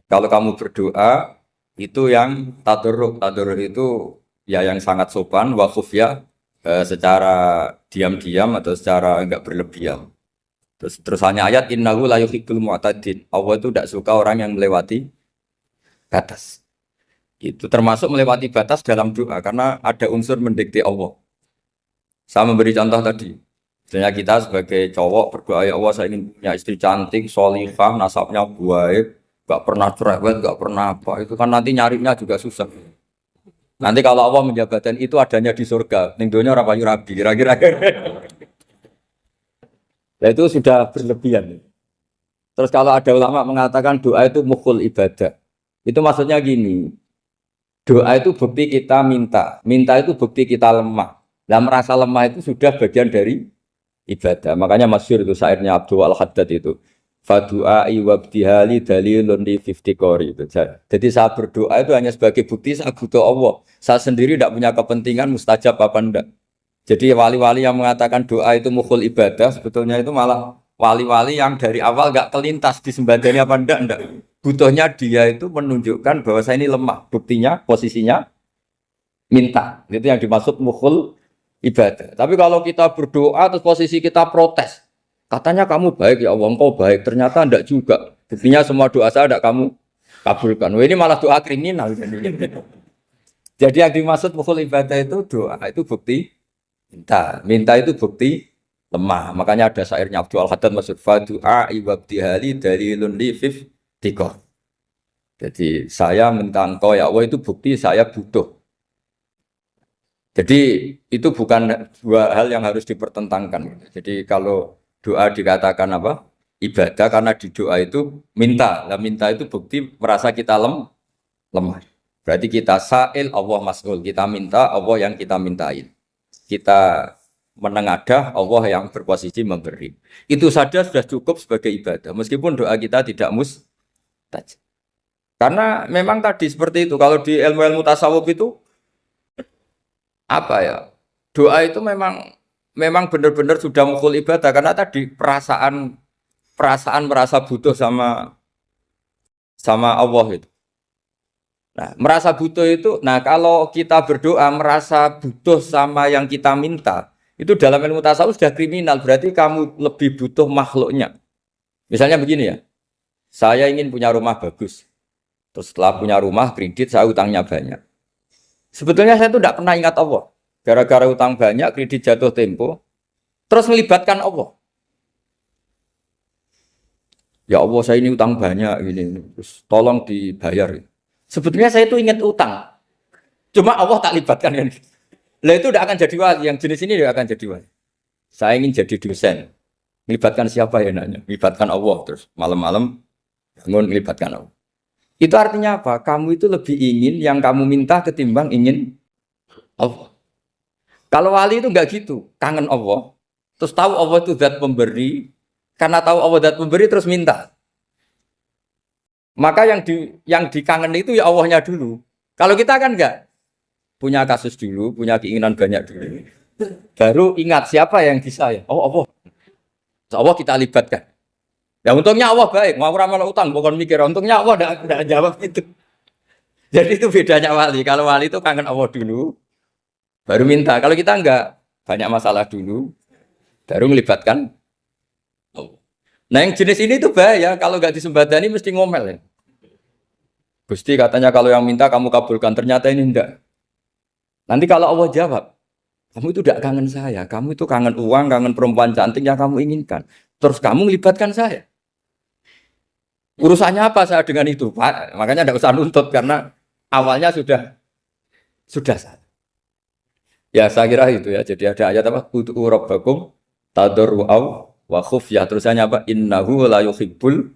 Kalau kamu berdoa itu yang tadarruk. Tadarruk itu ya yang sangat sopan, wakuf ya secara diam-diam atau secara enggak berlebihan. Terus hanya ayat innahu la yuhibbul mu'tadin. Allah itu tidak suka orang yang melewati batas. Itu termasuk melewati batas dalam doa karena ada unsur mendikte Allah. Saya memberi contoh tadi. Misalnya kita sebagai cowok berdoa ya Allah saya ingin punya istri cantik, solihah, nasabnya baik, gak pernah cerewet, gak pernah apa. Itu kan nanti nyarinya juga susah. Nanti kalau Allah menjabatkan itu adanya di surga, ning donya ora payu rabi, kira-kira. Nah itu sudah berlebihan. Terus kalau ada ulama mengatakan doa itu mukhul ibadah. Itu maksudnya gini, doa itu bukti kita minta, minta itu bukti kita lemah. Dan merasa lemah itu sudah bagian dari ibadah. Makanya masyhur itu syairnya Abdul Al-Haddad itu. Fadu'ai wabdihali dalilun li kori itu. Jadi saya berdoa itu hanya sebagai bukti saya butuh Allah. Saya sendiri tidak punya kepentingan mustajab apa enggak. Jadi wali-wali yang mengatakan doa itu mukhul ibadah sebetulnya itu malah wali-wali yang dari awal enggak kelintas disembadani apa enggak. Butuhnya dia itu menunjukkan bahwa saya ini lemah. Buktinya posisinya minta. Itu yang dimaksud mukhul ibadah. Tapi kalau kita berdoa terus posisi kita protes. Katanya kamu baik ya Allah, engkau baik. Ternyata enggak juga. Buktinya semua doa saya enggak kamu kabulkan. Wah, ini malah doa kriminal. Jadi yang dimaksud mukhul ibadah itu doa itu bukti minta. Minta itu bukti lemah. Makanya ada syairnya Abdul Al-Haddad maksud fadu'a ibabdihali dalilun li fiftikor. Jadi saya minta engkau ya Allah itu bukti saya butuh. Jadi itu bukan dua hal yang harus dipertentangkan. Jadi kalau doa dikatakan apa? Ibadah karena di doa itu minta. Nah, minta itu bukti merasa kita lemah. Berarti kita sa'il Allah mas'ul. Kita minta Allah yang kita mintain. Kita menengadah Allah yang berposisi memberi. Itu saja sudah cukup sebagai ibadah. Meskipun doa kita tidak mustajab. Karena memang tadi seperti itu. Kalau di ilmu-ilmu tasawuf itu apa ya? Doa itu memang benar-benar sudah mukul ibadah karena tadi perasaan merasa butuh sama Allah itu. Nah, merasa butuh itu, nah kalau kita berdoa merasa butuh sama yang kita minta, itu dalam ilmu tasawuf sudah kriminal, berarti kamu lebih butuh makhluknya. Misalnya begini ya, saya ingin punya rumah bagus, terus setelah punya rumah kredit saya utangnya banyak. Sebetulnya saya itu tidak pernah ingat Allah, gara-gara utang banyak, kredit jatuh tempo, terus melibatkan Allah. Ya Allah saya ini utang banyak, ini, terus tolong dibayar. Sebetulnya saya itu ingat utang. Cuma Allah tak libatkan kan. Lah itu tidak akan jadi wali. Yang jenis ini tidak akan jadi wali. Saya ingin jadi dosen. Melibatkan siapa ya nanya? Melibatkan Allah. Terus malam-malam bangun melibatkan Allah. Itu artinya apa? Kamu itu lebih ingin yang kamu minta ketimbang ingin Allah. Kalau wali itu enggak gitu. Kangen Allah. Terus tahu Allah itu zat pemberi. Karena tahu Allah zat pemberi terus minta. Maka yang dikangen itu ya Allahnya dulu. Kalau kita kan enggak punya kasus dulu, punya keinginan banyak dulu. Baru ingat siapa yang bisa ya. Oh Allah. Allah kita libatkan. Ya untungnya Allah baik. Mau ramal utang bukan mikir. Untungnya Allah enggak jawab itu. Jadi itu bedanya wali. Kalau wali itu kangen Allah dulu, baru minta. Kalau kita enggak banyak masalah dulu, baru melibatkan Allah. Nah yang jenis ini tuh bahaya. Kalau enggak disembadani mesti ngomel ya. Gusti katanya kalau yang minta kamu kabulkan, ternyata ini enggak. Nanti kalau Allah jawab, kamu itu tidak kangen saya, kamu itu kangen uang, kangen perempuan cantik yang kamu inginkan. Terus kamu melibatkan saya. Urusannya apa saya dengan itu, Pak? Makanya tidak usah nuntut karena awalnya sudah salah. Ya saya kira itu ya. Jadi ada ayat apa? Ud'u rabbakum tadarru'aw wa khufyah. Terusannya apa? Innahu la yuhibbul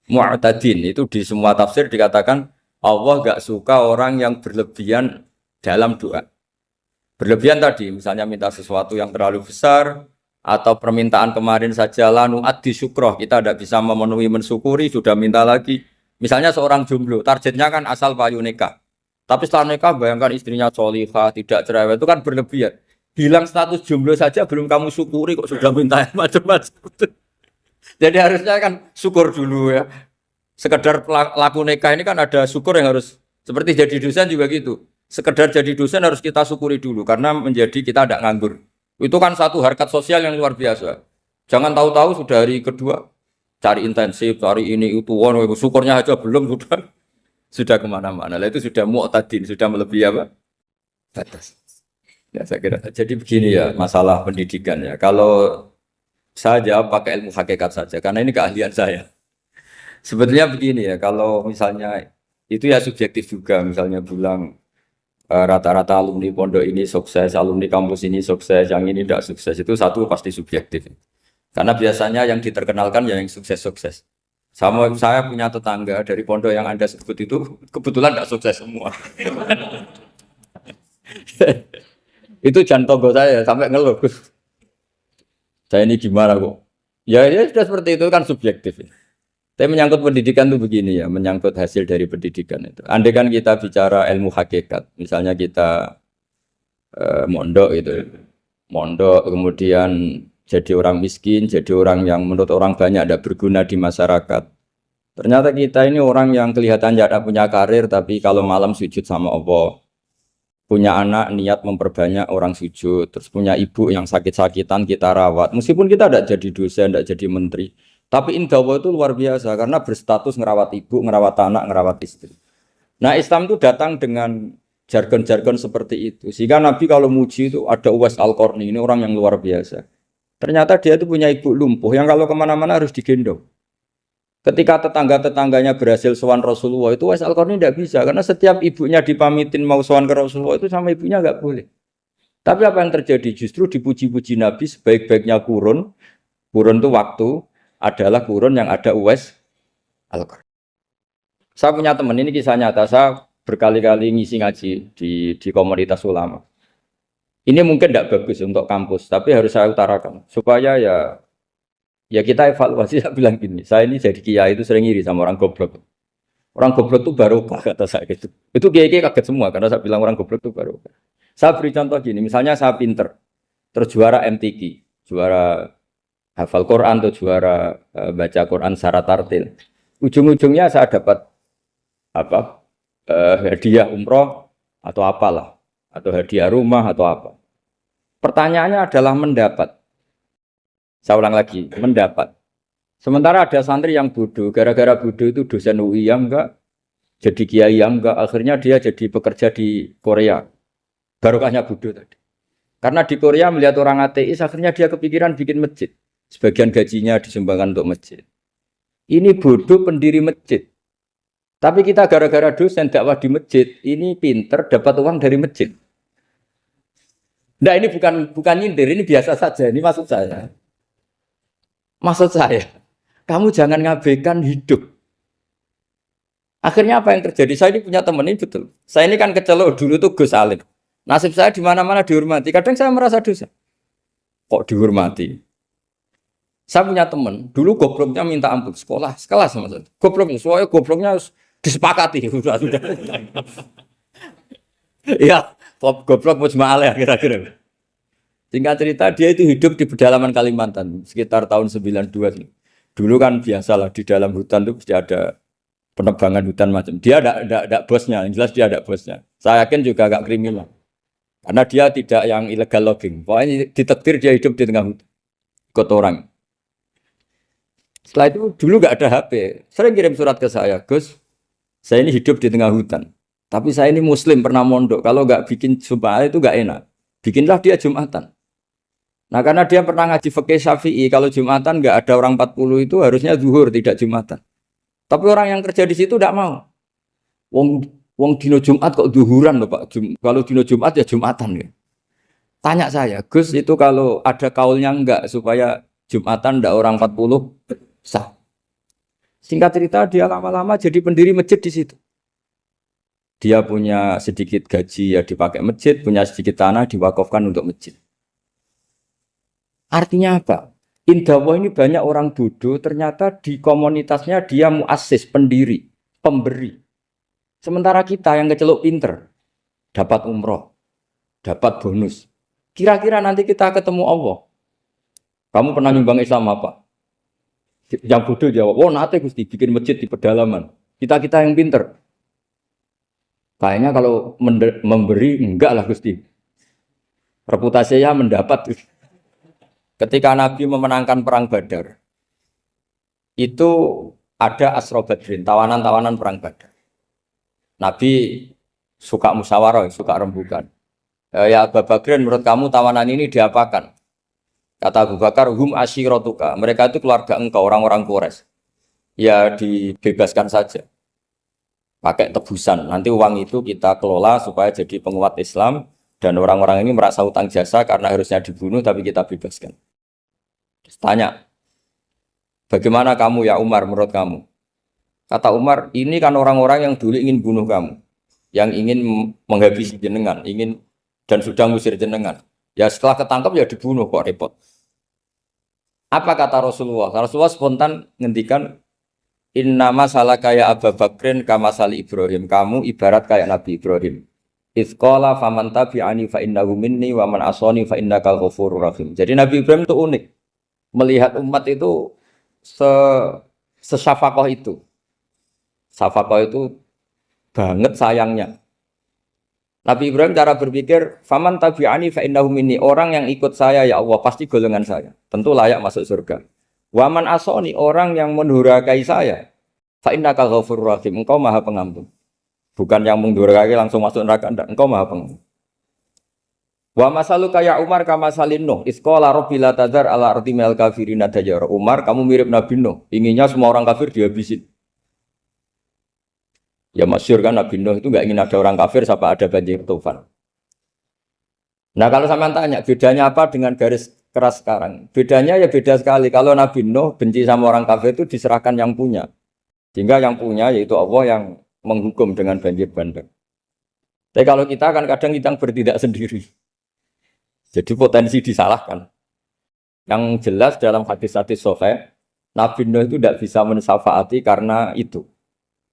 mu'tadin. Itu di semua tafsir dikatakan Allah gak suka orang yang berlebihan dalam doa. Berlebihan tadi, misalnya minta sesuatu yang terlalu besar atau permintaan kemarin saja lanu addi syukroh, kita tidak bisa memenuhi mensyukuri, sudah minta lagi. Misalnya seorang jomblo, targetnya kan asal payu nikah. Tapi setelah nikah bayangkan istrinya solihah, tidak cerewet, itu kan berlebihan. Hilang status jomblo saja belum kamu syukuri kok sudah minta macam-macam. Jadi harusnya kan syukur dulu ya. Sekedar laku nikah ini kan ada syukur yang harus seperti jadi dosen juga gitu. Sekedar jadi dosen harus kita syukuri dulu karena menjadi kita tidak nganggur. Itu kan satu harkat sosial yang luar biasa. Jangan tahu-tahu sudah hari kedua cari intensif, cari ini itu, syukurnya aja belum sudah kemana-mana. Lah itu sudah mu'tadin, sudah melebihi apa? Batas. Ya saya kira. Jadi begini ya masalah pendidikan ya. Kalau saya jawab pakai ilmu hakikat saja karena ini keahlian saya. Sebetulnya begini ya, kalau misalnya itu ya subjektif juga, misalnya bilang rata-rata alumni pondok ini sukses, alumni kampus ini sukses, yang ini tidak sukses, itu satu pasti subjektif. Karena biasanya yang diterkenalkan ya yang sukses-sukses. Sama saya punya tetangga dari pondok yang Anda sebut itu kebetulan tidak sukses semua. Itu jantung saya sampai ngeluh. Saya ini gimana kok? Ya, ya sudah seperti itu kan subjektif. Tapi menyangkut pendidikan itu begini ya, menyangkut hasil dari pendidikan itu. Andai kan kita bicara ilmu hakikat, misalnya kita mondok gitu, mondok kemudian jadi orang miskin, jadi orang yang menurut orang banyak tidak berguna di masyarakat. Ternyata kita ini orang yang kelihatan tidak punya karir, tapi kalau malam sujud sama Allah, punya anak niat memperbanyak orang sujud, terus punya ibu yang sakit-sakitan kita rawat, meskipun kita tidak jadi dosen, tidak jadi menteri. Tapi indah Allah itu luar biasa karena berstatus ngerawat ibu, ngerawat anak, ngerawat istri. Nah Islam itu datang dengan jargon-jargon seperti itu. Sehingga Nabi kalau muji itu ada Uwais Al-Qarni, ini orang yang luar biasa. Ternyata dia itu punya ibu lumpuh yang kalau kemana-mana harus digendong. Ketika tetangga-tetangganya berhasil sowan Rasulullah itu Uwais Al-Qarni tidak bisa. Karena setiap ibunya dipamitin mau sowan ke Rasulullah itu sama ibunya nggak boleh. Tapi apa yang terjadi? Justru dipuji-puji Nabi sebaik-baiknya kurun. Kurun itu waktu adalah kurun yang ada Uwais Al-Qarni. Saya punya teman, ini kisah nyata, saya berkali-kali ngisi ngaji di komunitas ulama. Ini mungkin tidak bagus untuk kampus, tapi harus saya utarakan supaya ya kita evaluasi. Saya bilang gini, saya ini jadi kiai itu sering iri sama orang goblok. Orang goblok itu barokah kata saya gitu. Itu kiai-kiai kaget semua karena saya bilang orang goblok itu barokah. Saya beri contoh gini, misalnya saya pinter, terus juara MTQ, juara hafal Quran atau juara baca Quran secara tartil. Ujung-ujungnya saya dapat apa? Hadiah umroh atau apalah, atau hadiah rumah atau apa. Pertanyaannya adalah mendapat. Saya ulang lagi, mendapat. Sementara ada santri yang bodoh, gara-gara bodoh itu dosen UI yang enggak, jadi kiai yang enggak, akhirnya dia jadi pekerja di Korea. Barokahnya bodoh tadi. Karena di Korea melihat orang ateis, akhirnya dia kepikiran bikin masjid. Sebagian gajinya disumbangkan untuk masjid. Ini bodoh pendiri masjid. Tapi kita gara-gara dosen dakwah di masjid, ini pinter dapat uang dari masjid. Nah ini bukan nyindir, ini biasa saja. Ini maksud saya. Maksud saya, kamu jangan ngabaikan hidup. Akhirnya apa yang terjadi? Saya ini punya teman ini betul. Saya ini kan kecelok dulu tuh Gus Alim. Nasib saya di mana-mana dihormati. Kadang saya merasa dosa. Kok dihormati? Saya punya teman, dulu gobloknya minta ampun sekolah, sekelas maksudnya. Gobloknya, soalnya gobloknya harus disepakati. Sudah. Iya, goblok mujma'al ya kira-kira. Singkat cerita, dia itu hidup di pedalaman Kalimantan, sekitar tahun 92. Dulu kan biasalah di dalam hutan itu pasti ada penebangan hutan macam. Dia ada bosnya, yang jelas dia ada bosnya. Saya yakin juga agak kriminal. Karena dia tidak yang illegal logging. Pokoknya ditakdir dia hidup di tengah hutan. Ikut orang. Setelah itu dulu nggak ada HP, sering kirim surat ke saya, Gus, saya ini hidup di tengah hutan, tapi saya ini Muslim pernah mondok, kalau nggak bikin Jumat itu nggak enak, bikinlah dia Jumatan. Nah karena dia pernah ngaji fikih Syafi'i, kalau Jumatan nggak ada orang 40 itu harusnya zuhur tidak Jumatan. Tapi orang yang kerja di situ tidak mau. Wong dino Jumat kok zuhuran loh Pak. Kalau dino Jumat ya Jumatan ya. Tanya saya, Gus itu kalau ada kaulnya enggak supaya Jumatan ndak orang 40 sah. Singkat cerita dia lama-lama jadi pendiri masjid di situ. Dia punya sedikit gaji ya dipakai masjid, punya sedikit tanah diwakafkan untuk masjid. Artinya apa? Indah Allah ini banyak orang bodoh, ternyata di komunitasnya dia muassis, pendiri, pemberi. Sementara kita yang kecelok pinter, dapat umroh, dapat bonus. Kira-kira nanti kita ketemu Allah. Kamu pernah nyumbang Islam apa? Yang bodoh jawab, oh nate Gusti bikin masjid di pedalaman. Kita yang pinter. Kayaknya kalau memberi enggak lah Gusti. Reputasinya mendapat. Ketika Nabi memenangkan perang Badar, itu ada Asra Badrin, tawanan-tawanan perang Badar. Nabi suka musyawarah, suka rembukan. Ya Abu Bakrin, menurut kamu tawanan ini diapakan? Kata Abu Bakar, hum asyiratuka. Mereka itu keluarga engkau, orang-orang Quraisy. Ya dibebaskan saja. Pakai tebusan. Nanti uang itu kita kelola supaya jadi penguat Islam. Dan orang-orang ini merasa utang jasa karena harusnya dibunuh, tapi kita bebaskan. Tanya, bagaimana kamu ya Umar menurut kamu? Kata Umar, ini kan orang-orang yang dulu ingin bunuh kamu. Yang ingin menghabisi jenengan, ingin dan sudah ngusir jenengan. Ya setelah ketangkap ya dibunuh, kok repot. Apa kata Rasulullah? Rasulullah spontan ngendikan, inna masalah kayak Abu Bakrin kama sali Ibrahim. Kamu ibarat kayak Nabi Ibrahim. Izqala faman tabi'ani fa innahu minni wa man asani fa innakal ghafurur rahim. Jadi Nabi Ibrahim itu unik. Melihat umat itu sesyafakoh itu. Syafakoh itu banget sayangnya. Nabi Ibrahim cara berpikir, faman tabi'ani fa innahu minni. Orang yang ikut saya ya Allah pasti golongan saya. Tentu layak masuk surga. Wa man asani, orang yang mendurhakai saya, fa innakal ghafurur rahim. Engkau Maha Pengampun. Bukan yang mendurhakai langsung masuk neraka, enggak. Engkau Maha Pengampun. Wa masalu kayak Umar kama salin Nuh. Isqala rabbil tadzar ala ardi minal kafirin dajjal. Umar, kamu mirip Nabi Nuh. Inginnya semua orang kafir dihabisin. Ya masyhur kan Nabi Nuh itu enggak ingin ada orang kafir sampai ada banjir tufan. Nah kalau sampean tanya bedanya apa dengan garis keras sekarang? Bedanya ya beda sekali. Kalau Nabi Nuh benci sama orang kafir itu diserahkan yang punya. Sehingga yang punya yaitu Allah yang menghukum dengan banjir bandang. Tapi kalau kita kan kadang kita bertindak sendiri. Jadi potensi disalahkan. Yang jelas dalam hadis-hadis sahih, Nabi Nuh itu tidak bisa mensyafaati karena itu.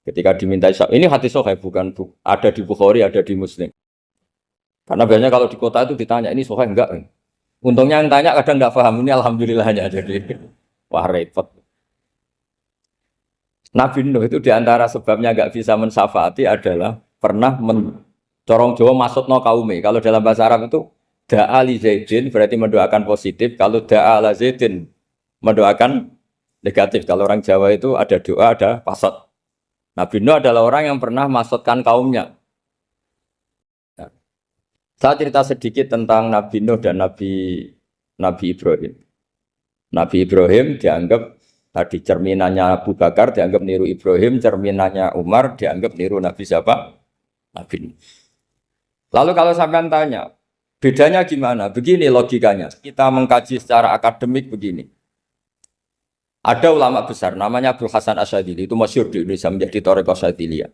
Ketika diminta syafaat, ini hadis sahih bukan ada di Bukhari, ada di Muslim. Karena biasanya kalau di kota itu ditanya, ini sahih enggak? Untungnya yang tanya kadang enggak paham, ini alhamdulillahnya. Jadi wah repot. Nabi Nuh itu diantara sebabnya enggak bisa mensyafaati adalah pernah corong Jawa maksudno kaume. Kalau dalam bahasa Arab itu da'a li Zaidin berarti mendoakan positif. Kalau da'a la Zaidin mendoakan negatif. Kalau orang Jawa itu ada doa, ada pasot. Nabi Nuh adalah orang yang pernah maksudkan kaumnya. Nah, saya cerita sedikit tentang Nabi Nuh dan Nabi Ibrahim. Nabi Ibrahim dianggap tadi cerminannya Abu Bakar, dianggap niru Ibrahim, cerminannya Umar, dianggap niru Nabi siapa? Nabi Nuh. Lalu kalau sampean tanya, bedanya gimana? Begini logikanya. Kita mengkaji secara akademik begini. Ada ulama besar, namanya Abdul Hasan Asyadzili, itu masyhur di Indonesia menjadi Thariqah Asyadziliyah.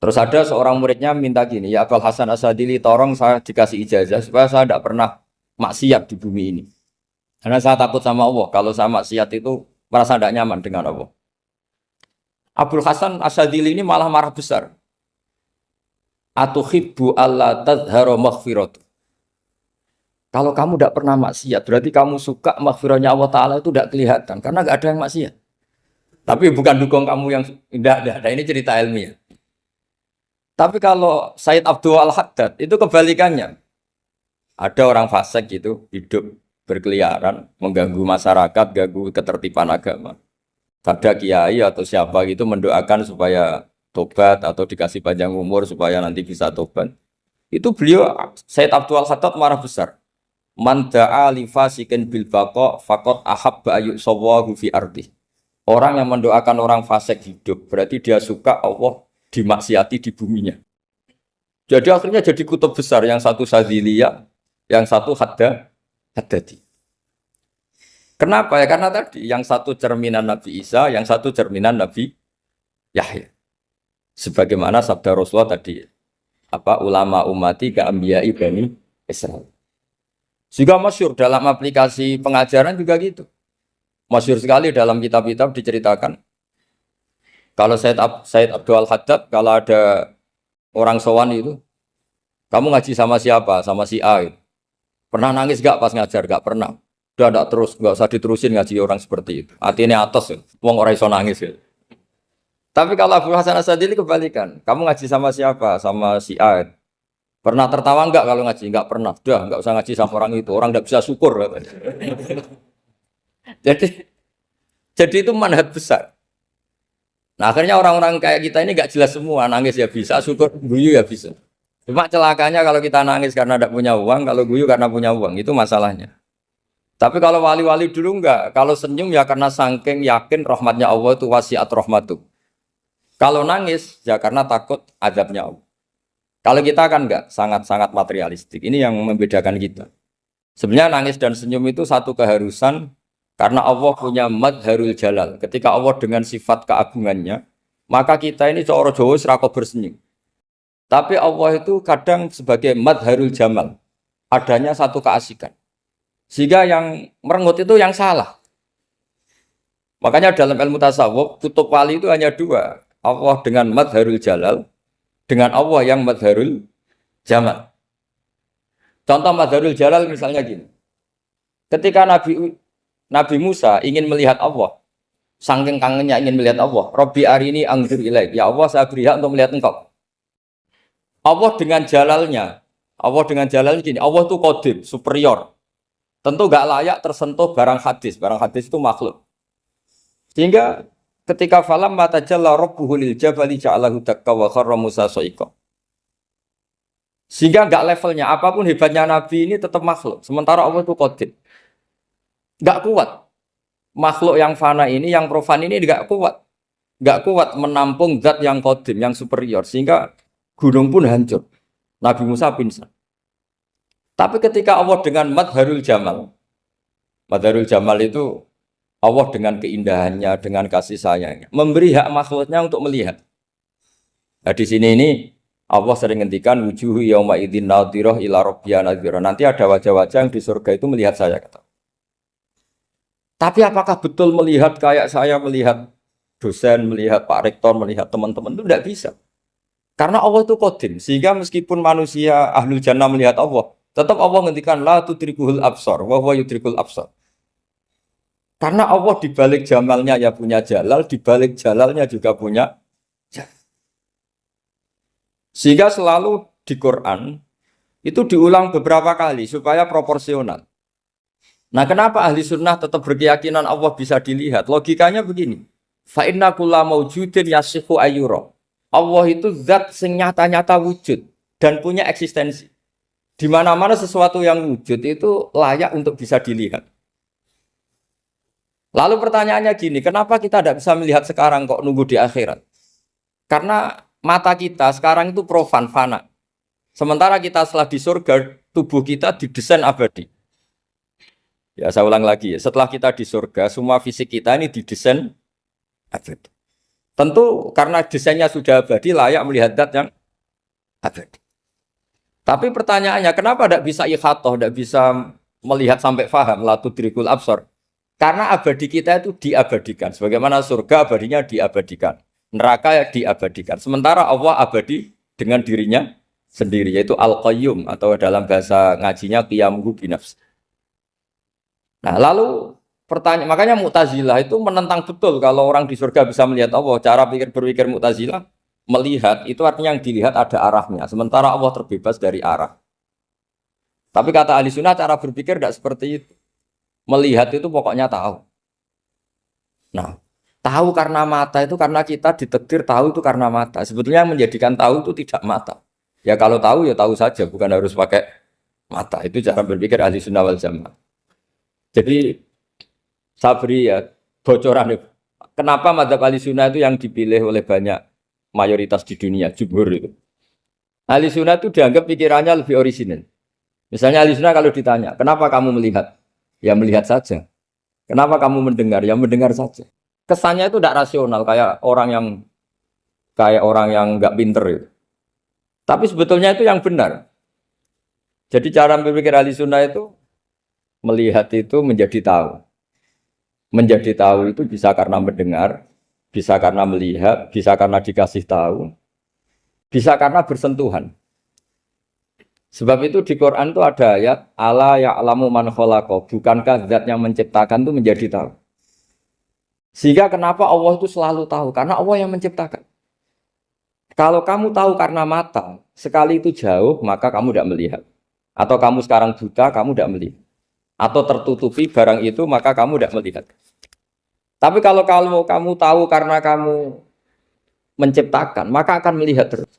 Terus ada seorang muridnya minta gini, ya Abdul Hasan Asyadzili, tolong saya dikasih ijazah supaya saya tidak pernah maksiat di bumi ini. Karena saya takut sama Allah, kalau saya maksiat itu merasa tidak nyaman dengan Allah. Abdul Hasan Asyadzili ini malah marah besar. Atuhibbu alla tadhharu maghfiratu. Kalau kamu tidak pernah maksiat, berarti kamu suka maghfirahnya Allah Ta'ala itu tidak kelihatan. Karena tidak ada yang maksiat. Tapi bukan dukung kamu yang tidak ada. Ini cerita ilmiah. Tapi kalau Said Abdul Al-Haddad, itu kebalikannya. Ada orang fasik gitu, hidup berkeliaran, mengganggu masyarakat, ganggu ketertiban agama. Ada kiai atau siapa gitu mendoakan supaya tobat atau dikasih panjang umur supaya nanti bisa tobat. Itu beliau Said Abdul Al-Haddad marah besar. Man da'a li fasikin bil baqa faqad ahabba ayyusawahu fi ardi. Orang yang mendoakan orang fasik hidup berarti dia suka Allah dimaksiati di buminya. Jadi akhirnya jadi kutub besar, yang satu Sadziliyah, yang satu Haddadi. Kenapa ya? Karena tadi yang satu cerminan Nabi Isa, yang satu cerminan Nabi Yahya. Sebagaimana sabda Rasulullah tadi, ulama ummati ka ambiyai bani Israil. Juga masyhur dalam aplikasi pengajaran juga gitu. Masyhur sekali dalam kitab-kitab diceritakan. Kalau Said Abdul Al-Haddad, kalau ada orang sowan itu, kamu ngaji sama siapa? Sama si A. Gitu. Pernah nangis gak pas ngajar? Gak pernah. Udah ndak terus, nggak usah diterusin ngaji orang seperti itu. Artinya atas ya, wong ora iso nangis ya. Tapi kalau Abu Hasan Asadili kebalikan, kamu ngaji sama siapa? Sama si A. Pernah tertawa enggak kalau ngaji? Enggak pernah. Udah, enggak usah ngaji sama orang itu. Orang enggak bisa syukur. Jadi jadi itu manhaj besar. Nah, akhirnya orang-orang kayak kita ini enggak jelas semua. Nangis ya bisa, syukur, guyu ya bisa. Cuma celakanya kalau kita nangis karena tidak punya uang, kalau guyu karena punya uang, itu masalahnya. Tapi kalau wali-wali dulu enggak. Kalau senyum ya karena saking yakin rahmatnya Allah itu wasiat rahmatu. Kalau nangis ya karena takut azabnya Allah. Kalau kita kan enggak, sangat-sangat materialistik. Ini yang membedakan kita. Sebenarnya nangis dan senyum itu satu keharusan karena Allah punya madharul jalal. Ketika Allah dengan sifat keagungannya, maka kita ini coro Jawa serako bersenyum. Tapi Allah itu kadang sebagai madharul jamal. Adanya satu keasikan. Sehingga yang merengut itu yang salah. Makanya dalam ilmu tasawuf, kutub wali itu hanya dua. Allah dengan madharul jalal, dengan Allah yang madharul jamal. Contoh madharul jalal misalnya gini. Ketika Nabi Musa ingin melihat Allah, saking kangennya ingin melihat Allah, Robbi arini anzur ilaik. Ya Allah, saya beri hak untuk melihat engkau. Allah dengan jalalnya gini, Allah itu qadim, superior. Tentu gak layak tersentuh barang hadis. Barang hadis itu makhluk. Sehingga ketika falam mata jalla rabbuhu lil jabali ja'alahu dakka wa kharra Musa sa'iqa. Sehingga enggak levelnya apapun hebatnya Nabi ini tetap makhluk. Sementara Allah itu qadim. Enggak kuat. Makhluk yang fana ini, yang profan ini enggak kuat. Enggak kuat menampung zat yang qadim, yang superior. Sehingga gunung pun hancur. Nabi Musa pingsan. Tapi ketika Allah dengan madharul jamal itu Allah dengan keindahannya, dengan kasih sayangnya, memberi hak makhluknya untuk melihat. Nah di sini ini Allah sering ngendikan wujuhu yauma idzin nadhirah ila rabbiha nadhirah. Nanti ada wajah-wajah yang di surga itu melihat saya kata. Tapi apakah betul melihat kayak saya melihat dosen, melihat Pak Rektor, melihat teman-teman itu tidak bisa. Karena Allah itu qadim, sehingga meskipun manusia ahlul jannah melihat Allah, tetap Allah ngendikan la tudrikuhul absar wa huwa yudrikul absar. Karena Allah di balik jamalnya ya punya jalal, di balik jalalnya juga punya jalal. Sehingga selalu di Quran itu diulang beberapa kali supaya proporsional. Nah, kenapa ahli sunnah tetap berkeyakinan Allah bisa dilihat? Logikanya begini. Fa inna kulla maujudin yasihu ayyura. Allah itu zat sing nyata-nyata wujud dan punya eksistensi. Di mana-mana sesuatu yang wujud itu layak untuk bisa dilihat. Lalu pertanyaannya gini, kenapa kita tidak bisa melihat sekarang kok nunggu di akhirat? Karena mata kita sekarang itu profan, fana. Sementara kita setelah di surga, tubuh kita didesain abadi. Ya saya ulang lagi ya, setelah kita di surga, semua fisik kita ini didesain abadi. Tentu karena desainnya sudah abadi, layak melihat zat yang abadi. Tapi pertanyaannya, kenapa tidak bisa ikhatoh, tidak bisa melihat sampai faham, la tudrikul absar? Karena abadi kita itu diabadikan. Sebagaimana surga abadinya diabadikan. Neraka ya diabadikan. Sementara Allah abadi dengan dirinya sendiri, yaitu Al-Qayyum, atau dalam bahasa ngajinya Qiyamuhu binafs. Nah lalu, makanya Mu'tazilah itu menentang betul kalau orang di surga bisa melihat Allah. Cara berpikir Mu'tazilah, melihat itu artinya yang dilihat ada arahnya, sementara Allah terbebas dari arah. Tapi kata ahli sunnah cara berpikir tidak seperti itu. Melihat itu pokoknya tahu. Nah, tahu karena mata itu karena kita ditakdir tahu itu karena mata. Sebetulnya yang menjadikan tahu itu tidak mata. Ya kalau tahu ya tahu saja, bukan harus pakai mata. Itu cara berpikir ahli sunnah wal jamaah. Jadi saya beri ya bocoran. Kenapa mazhab ahli sunnah itu yang dipilih oleh banyak mayoritas di dunia, jumhur itu. Ahli sunnah itu dianggap pikirannya lebih orisinal. Misalnya ahli sunnah kalau ditanya, kenapa kamu melihat? Ya melihat saja. Kenapa kamu mendengar? Ya mendengar saja. Kesannya itu tidak rasional, kayak orang yang nggak pinter itu. Tapi sebetulnya itu yang benar. Jadi cara berpikir ahli sunnah itu, melihat itu menjadi tahu. Menjadi tahu itu bisa karena mendengar, bisa karena melihat, bisa karena dikasih tahu, bisa karena bersentuhan. Sebab itu di Quran itu ada ayat ala ya'lamu man khalaqa, bukankah zat yang menciptakan itu menjadi tahu. Sehingga kenapa Allah itu selalu tahu? Karena Allah yang menciptakan. Kalau kamu tahu karena mata, sekali itu jauh, maka kamu tidak melihat. Atau kamu sekarang buta, kamu tidak melihat. Atau tertutupi barang itu, maka kamu tidak melihat. Tapi kalau kamu tahu karena kamu menciptakan, maka akan melihat terus.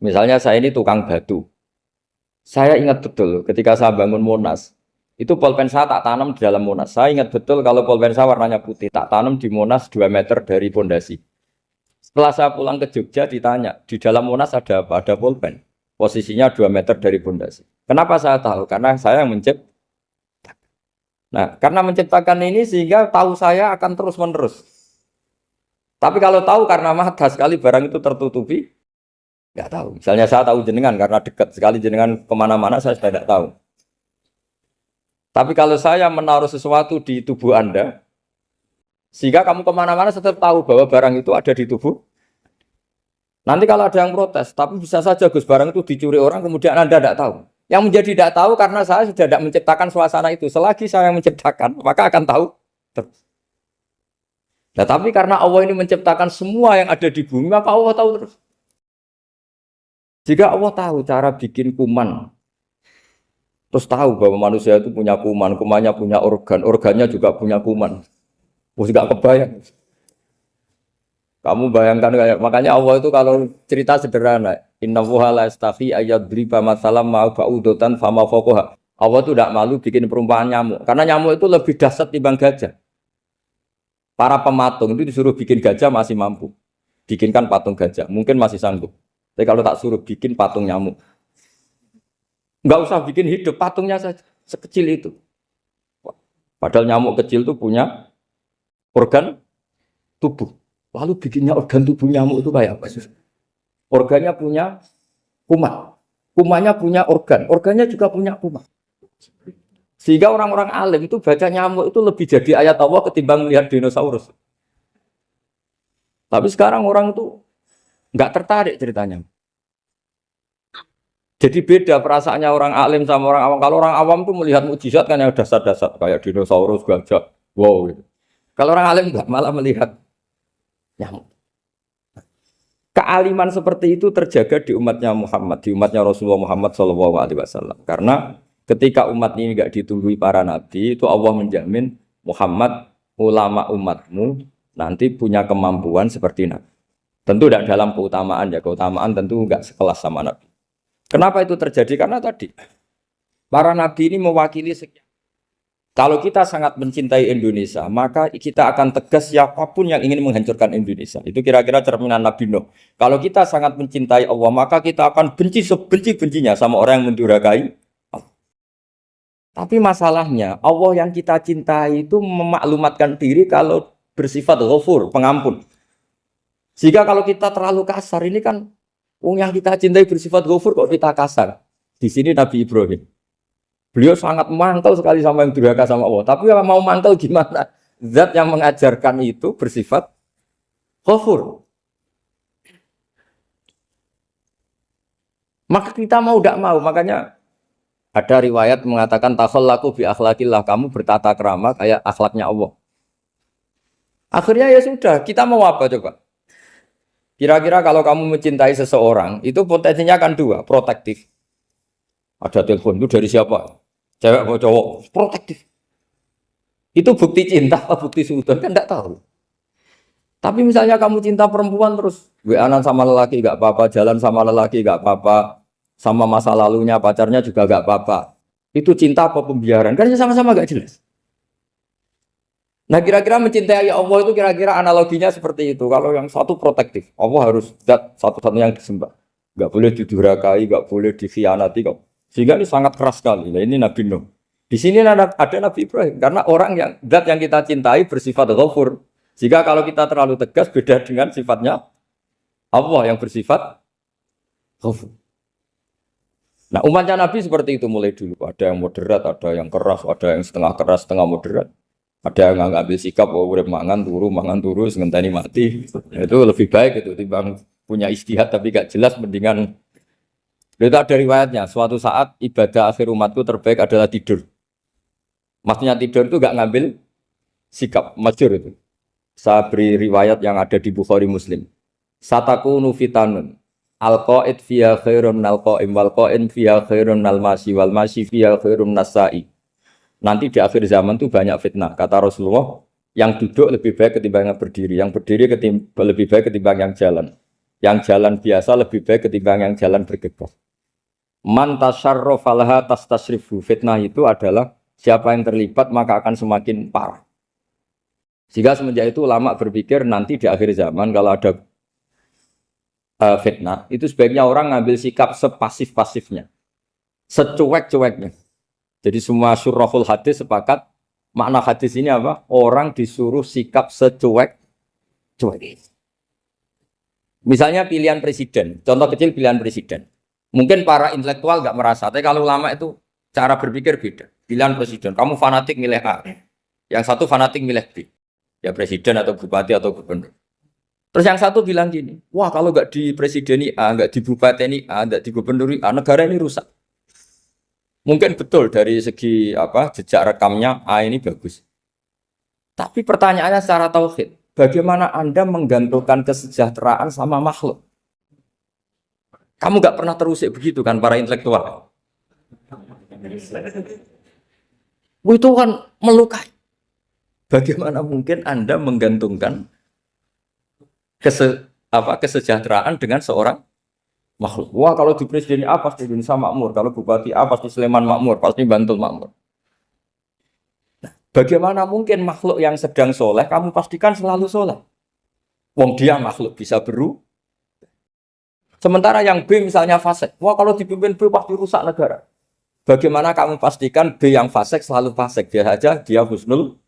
Misalnya saya ini tukang batu. Saya ingat betul ketika saya bangun Monas, itu pulpen saya tak tanam di dalam Monas. Saya ingat betul kalau pulpen saya warnanya putih, tak tanam di Monas 2 meter dari pondasi. Setelah saya pulang ke Jogja ditanya, di dalam Monas ada apa? Ada pulpen. Posisinya 2 meter dari pondasi. Kenapa saya tahu? Karena saya yang menciptakan. Nah, karena menciptakan ini sehingga tahu saya akan terus-menerus. Tapi kalau tahu karena mata sekali barang itu tertutupi, nggak tahu. Misalnya saya tahu jenengan karena dekat sekali jenengan kemana-mana saya sudah tidak tahu. Tapi kalau saya menaruh sesuatu di tubuh Anda, sehingga kamu kemana-mana tetap tahu bahwa barang itu ada di tubuh. Nanti kalau ada yang protes, tapi bisa saja Gus barang itu dicuri orang kemudian Anda tidak tahu. Yang menjadi tidak tahu karena saya sudah tidak menciptakan suasana itu. Selagi saya yang menciptakan, maka akan tahu terus. Nah, tapi karena Allah ini menciptakan semua yang ada di bumi, maka Allah tahu terus. Jika Allah tahu cara bikin kuman, terus tahu bahwa manusia itu punya kuman, kumannya punya organ, organnya juga punya kuman. Terus gak kebayang. Kamu bayangkan kayak, makanya Allah itu kalau cerita sederhana, innallaha la yastahi ayyadriba mathalam ma ba'udatan fama fawqaha. Allah itu tidak malu bikin perumpamaan nyamuk, karena nyamuk itu lebih dahsyat dibanding gajah. Para pematung itu disuruh bikin gajah masih mampu. Bikinkan patung gajah, mungkin masih sanggup. Tapi kalau tak suruh bikin patung nyamuk, nggak usah bikin hidup, patungnya saja sekecil itu. Padahal nyamuk kecil itu punya organ tubuh. Lalu bikinnya organ tubuh nyamuk itu kayak apa? Organnya punya kuman, kumannya punya organ, organnya juga punya kuman. Sehingga orang-orang alim itu baca nyamuk itu lebih jadi ayat Allah ketimbang melihat dinosaurus. Tapi sekarang orang itu nggak tertarik ceritanya. Jadi beda perasaannya orang alim sama orang awam. Kalau orang awam tuh melihat mukjizat kan yang dasar-dasar kayak dinosaurus, gajah, wow gitu. Kalau orang alim nggak, malah melihat nyamuk. Kealiman seperti itu terjaga di umatnya Muhammad, di umatnya Rasulullah Muhammad SAW. Karena ketika umat ini nggak ditunggui para nabi, itu Allah menjamin Muhammad, ulama umatmu nanti punya kemampuan seperti nabi. Tentu tidak dalam keutamaan ya, keutamaan tentu nggak sekelas sama nabi. Kenapa itu terjadi? Karena tadi para nabi ini mewakili sekian. Kalau kita sangat mencintai Indonesia, maka kita akan tegas siapapun yang ingin menghancurkan Indonesia. Itu kira-kira cerminan Nabi Nuh. Kalau kita sangat mencintai Allah, maka kita akan benci sebenci-bencinya sama orang yang mendurhakai. Tapi masalahnya, Allah yang kita cintai itu memaklumatkan diri kalau bersifat ghafur, pengampun. Sehingga kalau kita terlalu kasar, ini kan yang kita cintai bersifat ghafur kok kita kasar. Di sini Nabi Ibrahim. Beliau sangat mantel sekali sama yang durhaka sama Allah. Tapi mau mantel gimana? Zat yang mengajarkan itu bersifat ghafur. Maka kita mau tidak mau. Makanya ada riwayat mengatakan takhallaku bi akhlaqillah. Kamu bertata krama kayak akhlaknya Allah. Akhirnya ya sudah. Kita mau apa coba? Kira-kira kalau kamu mencintai seseorang, itu potensinya kan dua. Protektif. Ada telepon itu dari siapa? Cewek atau cowok, protektif. Itu bukti cinta apa bukti suudon kan tidak tahu. Tapi misalnya kamu cinta perempuan terus WA-an sama lelaki nggak apa-apa, jalan sama lelaki nggak apa-apa, sama masa lalunya pacarnya juga nggak apa-apa. Itu cinta apa pembiaran? Kan sama-sama nggak jelas. Nah kira-kira mencintai Allah itu kira-kira analoginya seperti itu. Kalau yang satu protektif, Allah harus zat satu-satunya yang disembah. Nggak boleh didurhakai, nggak boleh dikhianati kok. Sehingga ini sangat keras sekali. Nah, ini Nabi Nuh. Di sini ada Nabi Ibrahim. Karena orang yang zat yang kita cintai bersifat ghafur. Jika kalau kita terlalu tegas beda dengan sifatnya Allah yang bersifat ghafur. Nah umatnya Nabi seperti itu mulai dulu. Ada yang moderat, ada yang keras, ada yang setengah keras, setengah moderat. Ada yang ngambil sikap, oh udah mangan turu, ngenteni mati. Itu lebih baik itu timbang punya istihad tapi gak jelas mendingan Itu ada riwayatnya, suatu saat ibadah akhir umatku terbaik adalah tidur. Maksudnya tidur itu gak ngambil sikap, masyhur itu. Saya beri riwayat yang ada di Bukhari Muslim. Satakunu fitanun. Al-qa'id fiha khairun minal qa'im wal qa'im fiha khairun minal masyi wal masyi fiha khairun minas sa'i. Nanti di akhir zaman itu banyak fitnah. Kata Rasulullah, yang duduk lebih baik ketimbang yang berdiri. Yang berdiri lebih baik ketimbang yang jalan. Yang jalan biasa lebih baik ketimbang yang jalan bergegas. Man tasyarrafa laha tastasrifu. Fitnah itu adalah siapa yang terlibat maka akan semakin parah. Sehingga semenjak itu ulama berpikir nanti di akhir zaman kalau ada fitnah, itu sebaiknya orang ngambil sikap sepasif-pasifnya, secuek-cueknya. Jadi semua syurahul hadis sepakat makna hadis ini apa? Orang disuruh sikap secuek-cuek. Misalnya pilihan presiden, contoh kecil pilihan presiden. Mungkin para intelektual nggak merasa, tapi kalau ulama itu cara berpikir beda. Pilihan presiden, kamu fanatik milih A, yang satu fanatik milih B. Ya presiden atau bupati atau gubernur. Terus yang satu bilang gini, wah kalau nggak di presiden A, nggak di bupati A, nggak di gubernur A, negara ini rusak. Mungkin betul dari segi apa jejak rekamnya A ini bagus. Tapi pertanyaannya secara tauhid, bagaimana Anda menggantungkan kesejahteraan sama makhluk? Kamu nggak pernah terusik begitu kan para intelektual? Itu kan melukai. Bagaimana mungkin Anda menggantungkan kesejahteraan dengan seorang makhluk? Wah kalau di presiden A pasti Indonesia makmur, kalau bupati A pasti Sleman makmur, pasti Bantul makmur. Nah, bagaimana mungkin makhluk yang sedang soleh kamu pastikan selalu soleh? Wong dia makhluk bisa beru. Sementara yang B misalnya fasik, wah kalau dipimpin B pasti rusak negara. Bagaimana kamu pastikan B yang fasik selalu fasik? Dia saja dia husnul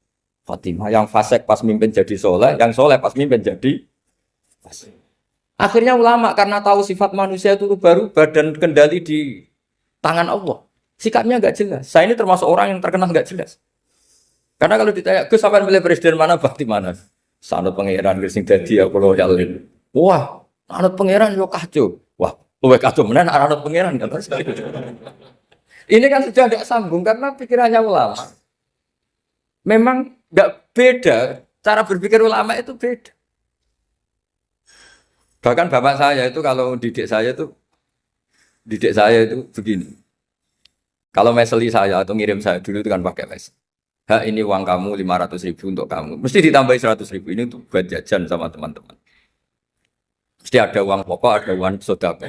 Fatimah, yang fasik pas mimpin jadi soleh, yang soleh pas mimpin jadi fasik. Akhirnya ulama karena tahu sifat manusia itu baru badan kendali di tangan Allah. Sikapnya nggak jelas. Saya ini termasuk orang yang terkenal nggak jelas. Karena kalau ditanya, Gus sampean milih presiden mana, bakti mana? Sanut pangeran sing dadi aku loyalin. Wah, anut pangeran yo kacau. Wah, luwih kacau menan anut pangeran. Ini kan sudah tidak sambung karena pikirannya ulama. Memang nggak beda, cara berpikir ulama itu beda. Bahkan bapak saya itu kalau didik saya itu begini. Kalau meseli saya atau ngirim saya dulu itu kan pakai mes. Ha ini uang kamu 500.000 untuk kamu. Mesti ditambahi 100.000 ini untuk buat jajan sama teman-teman. Mesti ada uang pokok, ada uang sodako.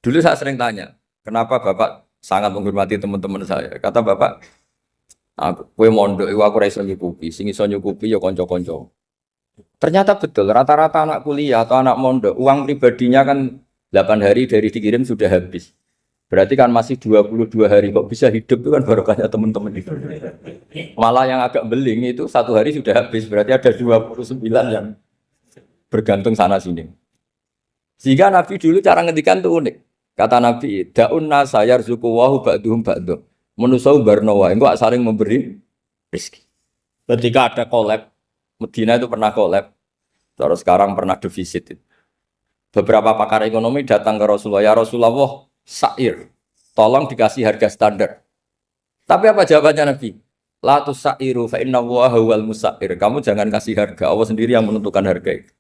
Dulu saya sering tanya, kenapa bapak sangat menghormati teman-teman saya? Kata bapak, kue mondok, aku ra iso nyukupi, sing iso nyukupi ya konco-konco. Ternyata betul, rata-rata anak kuliah atau anak mondok, uang pribadinya kan 8 hari dari dikirim sudah habis. Berarti kan masih 22 hari, kok bisa hidup itu kan barokahnya teman-teman itu. Malah yang agak beling itu 1 hari sudah habis, berarti ada 29 yang bergantung sana sini. Sehingga Nabi dulu cara ngendikan itu unik. Kata Nabi, da'un nasa yarzuqu wahu ba'duhum ba'duh. Menusau barnawa, enggak saling memberi rezeki. Ketika ada collab, Medina itu pernah collab, terus sekarang pernah defisit. Beberapa pakar ekonomi datang ke Rasulullah, ya Rasulullah, sa'ir, tolong dikasih harga standar. Tapi apa jawabannya Nabi? La tusa'iru fa inna Allaha huwal musa'ir. Kamu jangan kasih harga, Allah sendiri yang menentukan harga itu.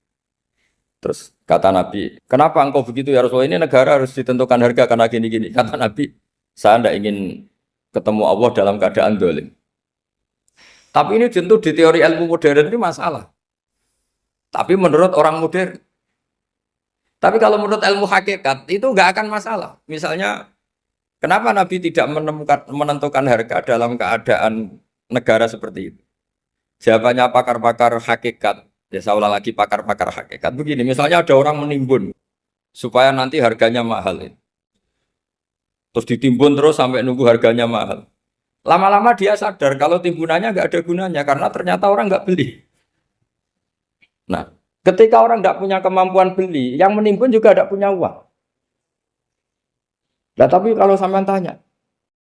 Terus kata Nabi, kenapa engkau begitu ya Rasulullah? Ini negara harus ditentukan harga karena gini-gini. Kata Nabi, saya tidak ingin ketemu Allah dalam keadaan dolim. Tapi ini tentu di teori ilmu modern ini masalah. Tapi menurut orang modern. Tapi kalau menurut ilmu hakikat itu nggak akan masalah. Misalnya, kenapa Nabi tidak menentukan harga dalam keadaan negara seperti itu? Jawabannya pakar-pakar hakikat. Ya saya ulang lagi pakar-pakar hakikat. Begini, misalnya ada orang menimbun supaya nanti harganya mahal. Terus ditimbun terus sampai nunggu harganya mahal. Lama-lama dia sadar kalau timbunannya nggak ada gunanya karena ternyata orang nggak beli. Nah, ketika orang tidak punya kemampuan beli, yang menimbun juga tidak punya uang. Nah, tapi kalau sampean tanya,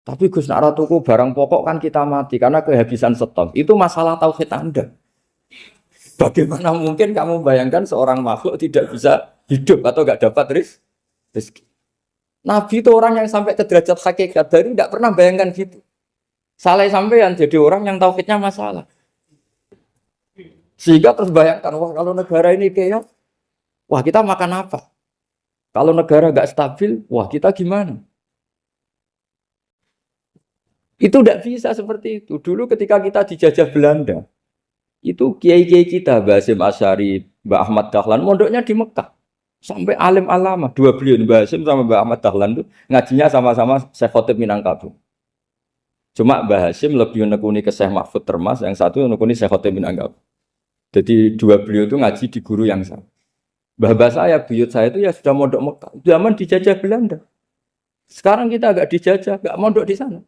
tapi Gus nak tuku barang pokok kan kita mati karena kehabisan stok. Itu masalah tauhid Anda. Bagaimana mungkin kamu bayangkan seorang makhluk tidak bisa hidup atau nggak dapat rezeki? Nabi itu orang yang sampai ke derajat hakikat dari tidak pernah bayangkan gitu. Salah sampean jadi orang yang tauhidnya masalah. Sehingga terus bayangkan, wah kalau negara ini kayak, wah kita makan apa? Kalau negara nggak stabil, wah kita gimana? Itu tidak bisa seperti itu. Dulu ketika kita dijajah Belanda, itu kiai-kiai kita, Mbah Hasyim Asy'ari, Mbah Ahmad Dahlan, mondoknya di Mekah. Sampai alim alama, dua beliau, Mbah Hasyim sama Mbah Ahmad Dahlan itu ngajinya sama-sama Syekh Khotib Minangkabau. Cuma Mbah Hasyim lebih menekuni ke Syekh Mahfud Termas, yang satu menekuni Syekh Khotib Minangkabau. Jadi dua beliau itu ngaji di guru yang sama. Mbah saya, buyut saya itu ya sudah mondok Mekah. Zaman dijajah Belanda. Sekarang kita agak dijajah, agak mondok di sana.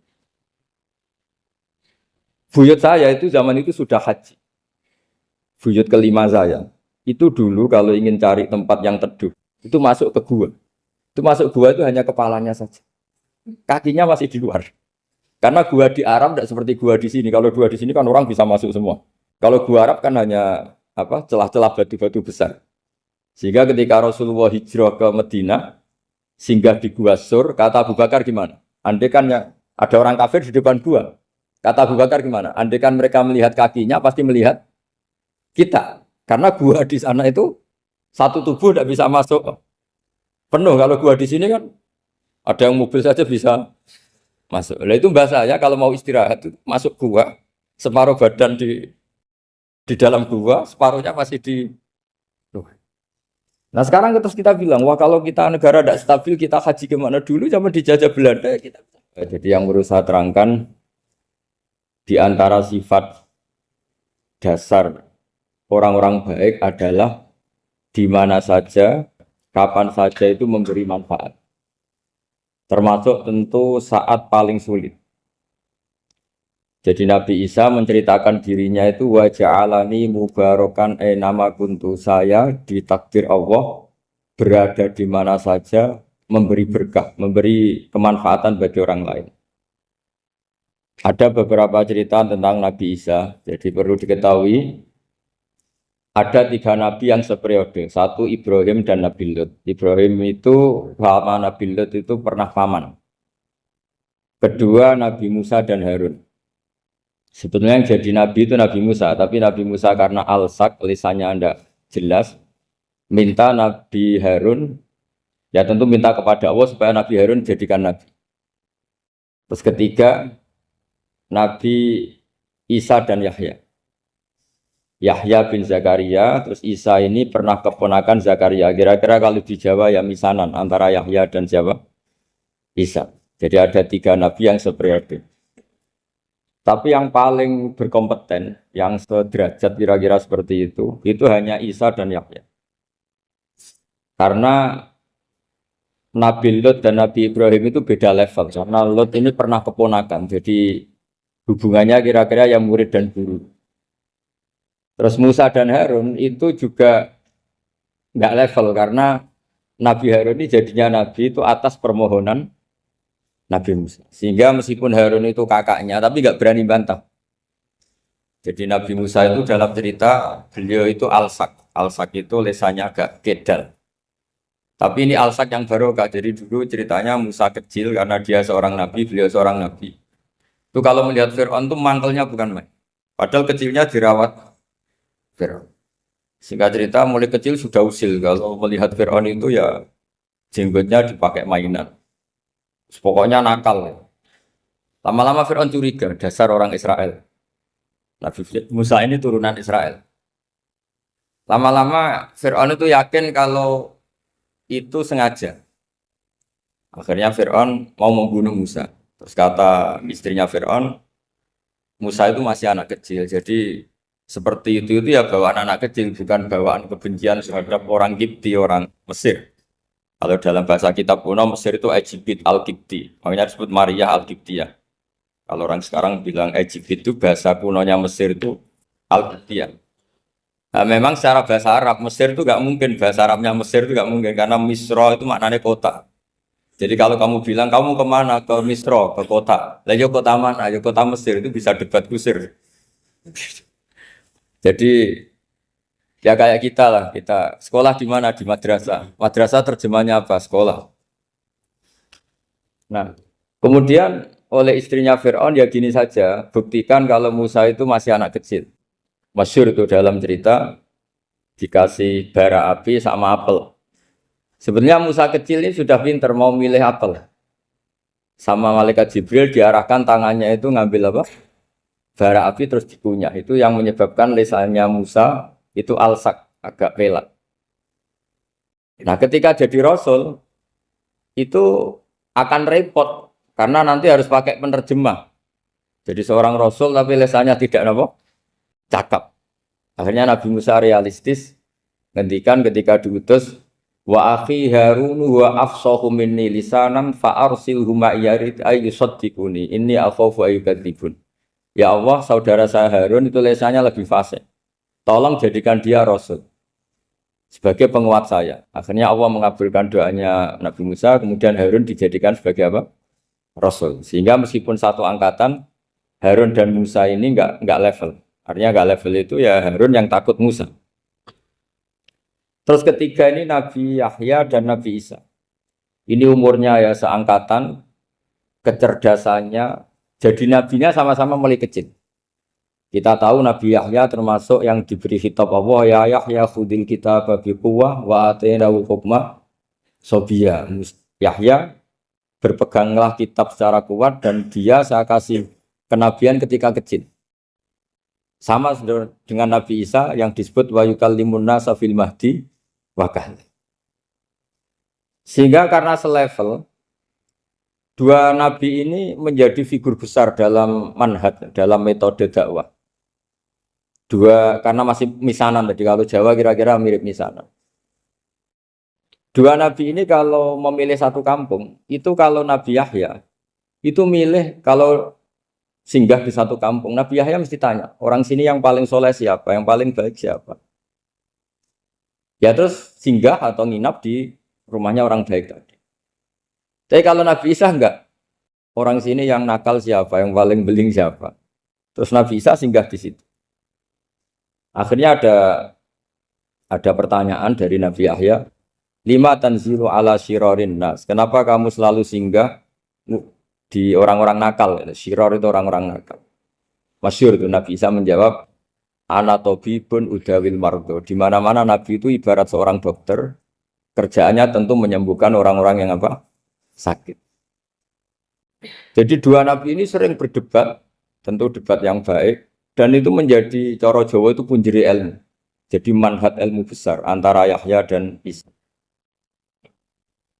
Buyut saya itu zaman itu sudah haji. Buyut kelima saya. Itu dulu kalau ingin cari tempat yang teduh, itu masuk ke gua. Itu masuk gua itu hanya kepalanya saja. Kakinya masih di luar. Karena gua di Arab tidak seperti gua di sini. Kalau gua di sini kan orang bisa masuk semua. Kalau gua Arab kan hanya apa celah-celah batu-batu besar. Sehingga ketika Rasulullah hijrah ke Madinah, singgah di gua Sur, kata Abu Bakar gimana? Andai kan ada orang kafir di depan gua. Kata Abu Bakar gimana? Andai kan mereka melihat kakinya, pasti melihat kita. Karena gua di sana itu satu tubuh tidak bisa masuk penuh. Kalau gua di sini kan ada yang mobil saja bisa masuk. Nah itu bahasa ya kalau mau istirahat itu masuk gua, separuh badan di dalam gua, separuhnya masih di. Nah sekarang terus kita bilang, wah kalau kita negara tidak stabil, kita haji kemana dulu? Zaman dijajah Belanda kita. Jadi yang berusaha terangkan di antara sifat dasar orang-orang baik adalah di mana saja, kapan saja itu memberi manfaat. Termasuk tentu saat paling sulit. Jadi Nabi Isa menceritakan dirinya itu wa ja'alani mubarakan nama kuntu, saya ditakdir Allah berada di mana saja memberi berkah, memberi kemanfaatan bagi orang lain. Ada beberapa cerita tentang Nabi Isa. Jadi perlu diketahui ada tiga nabi yang seperiode. Satu Ibrahim dan Nabi Lut. Ibrahim itu sama Nabi Lut itu pernah paman. Kedua Nabi Musa dan Harun. Sebetulnya yang jadi nabi itu Nabi Musa, tapi Nabi Musa karena alsak, lisannya anda jelas, minta Nabi Harun, ya tentu minta kepada Allah supaya Nabi Harun jadikan nabi. Terus ketiga, Nabi Isa dan Yahya. Yahya bin Zakaria, terus Isa ini pernah keponakan Zakaria. Kira-kira kalau di Jawa ya misanan antara Yahya dan Jawa Isa. Jadi ada tiga nabi yang seperiode. Tapi yang paling berkompeten, yang sederajat kira-kira seperti itu hanya Isa dan Yahya. Karena Nabi Lut dan Nabi Ibrahim itu beda level. Karena Lut ini pernah keponakan, jadi hubungannya kira-kira yang murid dan guru. Terus Musa dan Harun itu juga nggak level, karena Nabi Harun ini jadinya Nabi itu atas permohonan Nabi Musa. Sehingga meskipun Harun itu kakaknya, tapi nggak berani bantah. Jadi Nabi Musa itu dalam cerita, beliau itu alsak. Alsak itu lesannya agak kedal. Tapi ini alsak yang barokah. Jadi dulu ceritanya Musa kecil karena dia seorang Nabi, beliau seorang Nabi. Itu kalau melihat Fir'aun itu mangkelnya bukan main. Padahal kecilnya dirawat Fir'aun. Singkat cerita mulai kecil sudah usil. Kalau melihat Fir'aun itu ya jenggotnya dipakai mainan. Pokoknya nakal. Lama-lama Fir'aun curiga, dasar orang Israel. Nabi Musa ini turunan Israel. Lama-lama Fir'aun itu yakin kalau itu sengaja. Akhirnya Fir'aun mau membunuh Musa. Terus kata istrinya Fir'aun, Musa itu masih anak kecil. Jadi seperti itu ya bawaan anak kecil, bukan bawaan kebencian terhadap orang Kipti, orang Mesir. Kalau dalam bahasa kitab kuno Mesir itu Egypt Al-Kipti, makanya disebut Maria Al-Kiptiyah. Kalau orang sekarang bilang Egypt itu bahasa kunonya Mesir itu Al-Kiptiyah. Nah, memang secara bahasa Arab Mesir itu nggak mungkin, bahasa Arabnya Mesir itu nggak mungkin karena Misro itu maknanya kota. Jadi kalau kamu bilang kamu kemana, ke Misro, ke kota, lah kota mana? Ya kota Mesir, itu bisa debat kusir. Jadi ya kayak kita lah, kita sekolah di mana? Di madrasah. Madrasah terjemahnya apa? Sekolah. Nah, kemudian oleh istrinya Fir'aun ya gini saja, buktikan kalau Musa itu masih anak kecil. Masyhur itu dalam cerita dikasih bara api sama apel. Sebenarnya Musa kecil ini sudah pinter mau milih apel. Sama malaikat Jibril diarahkan tangannya itu ngambil apa? Bara api terus dikunyah. Itu yang menyebabkan lisannya Musa itu alsak, agak pelat. Nah, ketika jadi rasul itu akan repot karena nanti harus pakai penerjemah. Jadi seorang rasul tapi lisannya tidak apa? Cakap. Akhirnya Nabi Musa realistis ngendikan ketika diutus wa akhi Harun wa afsahu minni lisanan fa arsilhu ma yarid ay yusaddiquni inni akhafu ay yukadzibun. Ya Allah, saudara saya Harun itu lisannya lebih fasih. Tolong jadikan dia rasul sebagai penguat saya. Akhirnya Allah mengabulkan doanya Nabi Musa, kemudian Harun dijadikan sebagai apa? Rasul. Sehingga meskipun satu angkatan, Harun dan Musa ini enggak level. Artinya enggak level itu ya Harun yang takut Musa. Terus ketiga ini Nabi Yahya dan Nabi Isa. Ini umurnya ya seangkatan, kecerdasannya, jadi nabinya sama-sama mulai kecil. Kita tahu Nabi Yahya termasuk yang diberi kitab Allah, ya Yahya khudil kitab biquwwah wa atainahu hukma sobiyya. Yahya berpeganglah kitab secara kuat dan dia saya kasih kenabian ketika kecil. Sama dengan Nabi Isa yang disebut wa yukallimun nasa fil mahdi wa kahla. Sehingga karena selevel dua nabi ini menjadi figur besar dalam manhaj, dalam metode dakwah. Dua, karena masih misanan tadi, kalau Jawa kira-kira mirip misanan. Dua nabi ini kalau memilih satu kampung, itu kalau Nabi Yahya, itu milih kalau singgah di satu kampung, Nabi Yahya mesti tanya, orang sini yang paling soleh siapa, yang paling baik siapa. Ya terus singgah atau nginap di rumahnya orang baik tadi. Tapi kalau Nabi Isa enggak, orang sini yang nakal siapa, yang paling beling siapa. Terus Nabi Isa singgah di situ. Akhirnya ada pertanyaan dari Nabi Yahya, lima tanzilu ala syirarin nas. Kenapa kamu selalu singgah di orang-orang nakal? Syiror itu orang-orang nakal. Masyhur itu Nabi Isa menjawab, ana tabibun udawil mardo. Di mana-mana Nabi itu ibarat seorang dokter, kerjaannya tentu menyembuhkan orang-orang yang apa? Sakit. Jadi dua nabi ini sering berdebat, tentu debat yang baik. Dan itu menjadi cara Jawa itu punjeri ilmu. Jadi manhaj ilmu besar antara Yahya dan Isa.